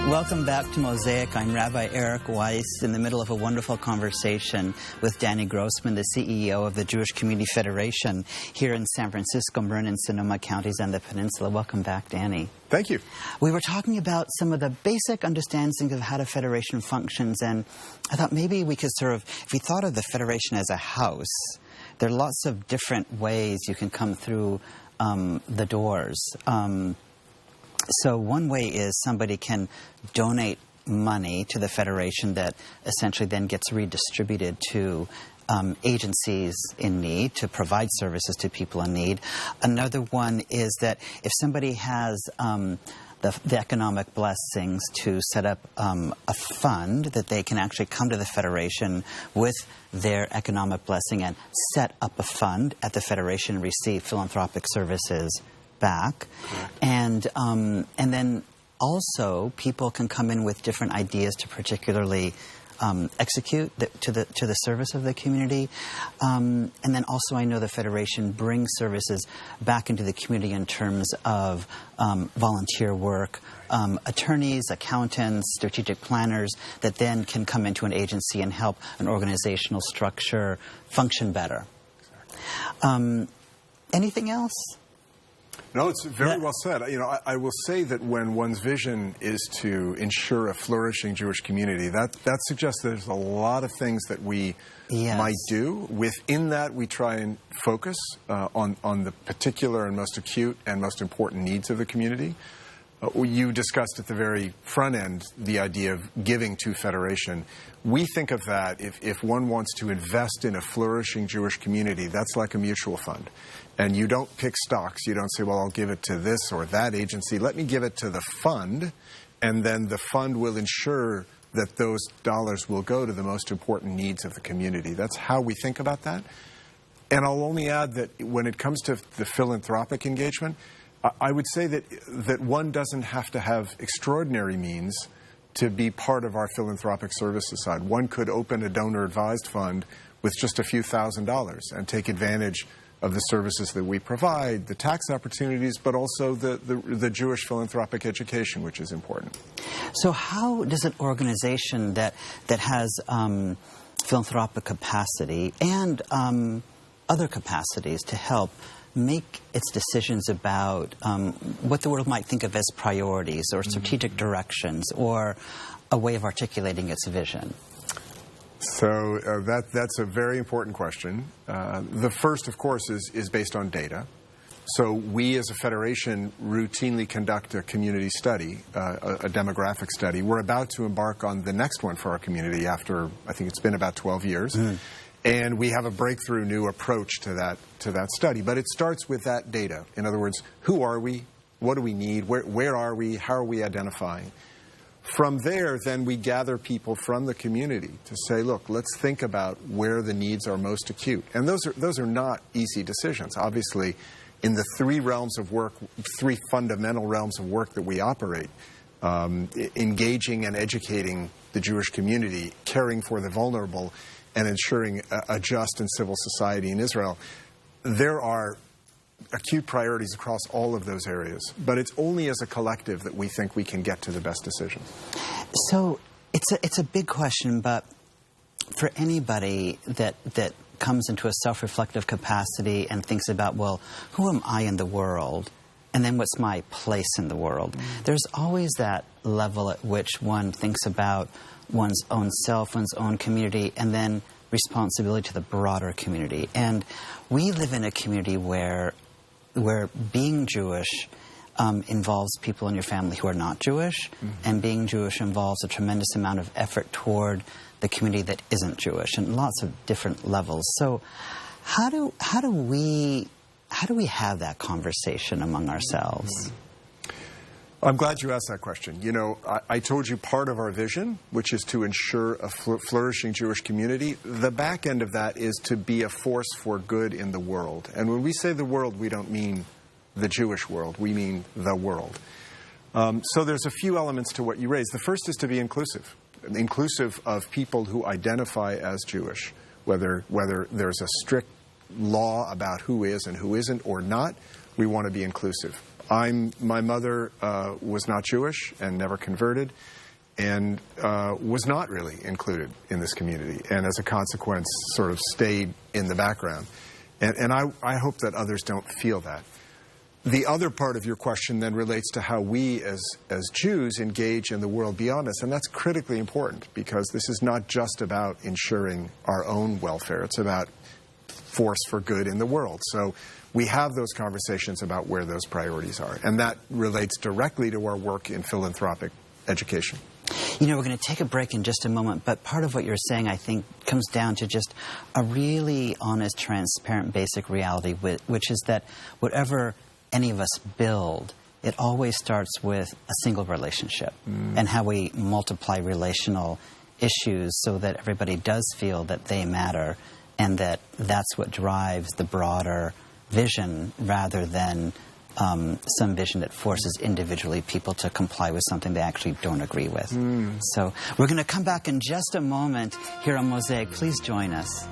Welcome back to Mosaic. I'm Rabbi Eric Weiss in the middle of a wonderful conversation with Danny Grossman, the CEO of the Jewish Community Federation here in San Francisco, Marin, and Sonoma counties and the peninsula. Welcome back, Danny. Thank you. We were talking about some of the basic understandings of how the Federation functions, and I thought maybe we could sort of, if we thought of the Federation as a house, there are lots of different ways you can come through the doors. So one way is somebody can donate money to the Federation that essentially then gets redistributed to agencies in need to provide services to people in need. Another one is that if somebody has the economic blessings to set up a fund, that they can actually come to the Federation with their economic blessing and set up a fund at the Federation and receive philanthropic services back. And then also people can come in with different ideas to particularly execute to the service of the community. And then also I know the Federation brings services back into the community in terms of volunteer work, attorneys, accountants, strategic planners that then can come into an agency and help an organizational structure function better. Anything else? No, it's very well said. You know, I will say that when one's vision is to ensure a flourishing Jewish community, that suggests there's a lot of things that we might do. Within that, we try and focus on the particular and most acute and most important needs of the community. You discussed at the very front end the idea of giving to Federation. We think of that, if one wants to invest in a flourishing Jewish community, that's like a mutual fund. And you don't pick stocks. You don't say, well, I'll give it to this or that agency. Let me give it to the fund, and then the fund will ensure that those dollars will go to the most important needs of the community. That's how we think about that. And I'll only add that when it comes to the philanthropic engagement, I would say that one doesn't have to have extraordinary means to be part of our philanthropic services side. One could open a donor-advised fund with just a few $1,000s and take advantage of the services that we provide, the tax opportunities, but also the Jewish philanthropic education, which is important. So how does an organization that has philanthropic capacity and other capacities to help make its decisions about what the world might think of as priorities or strategic directions or a way of articulating its vision? So that's a very important question. The first, of course, is based on data. So we as a federation routinely conduct a community study, a demographic study. We're about to embark on the next one for our community after, I think it's been about 12 years. And we have a breakthrough new approach to that study. But it starts with that data. In other words, who are we? What do we need? Where are we? How are we identifying? From there, then we gather people from the community to say, look, let's think about where the needs are most acute. And those are not easy decisions. Obviously, in the three realms of work, three fundamental realms of work that we operate, engaging and educating the Jewish community, caring for the vulnerable, and ensuring a just and civil society in Israel, there are acute priorities across all of those areas. But it's only as a collective that we think we can get to the best decisions. So it's a big question, but for anybody that comes into a self-reflective capacity and thinks about, well, who am I in the world? And then what's my place in the world? There's always that level at which one thinks about one's own self, one's own community, and then responsibility to the broader community. And we live in a community where being Jewish involves people in your family who are not Jewish, and being Jewish involves a tremendous amount of effort toward the community that isn't Jewish, and lots of different levels. So how do we have that conversation among ourselves? I'm glad you asked that question. You know, I told you part of our vision, which is to ensure a flourishing Jewish community. The back end of that is to be a force for good in the world. And when we say the world, we don't mean the Jewish world. We mean the world. So there's a few elements to what you raised. The first is to be inclusive of people who identify as Jewish, whether there's a strict law about who is and who isn't or not. We want to be inclusive. My mother was not Jewish and never converted, and was not really included in this community, and as a consequence sort of stayed in the background. And I hope that others don't feel that. The other part of your question then relates to how we as Jews engage in the world beyond us, and that's critically important, because this is not just about ensuring our own welfare, it's about force for good in the world. So we have those conversations about where those priorities are, and that relates directly to our work in philanthropic education. You know, we're going to take a break in just a moment, but part of what you're saying, I think, comes down to just a really honest, transparent, basic reality, which is that whatever any of us build, it always starts with a single relationship, and how we multiply relational issues so that everybody does feel that they matter, and that that's what drives the broader vision, rather than some vision that forces individually people to comply with something they actually don't agree with. So we're going to come back in just a moment here on Mosaic. Please join us.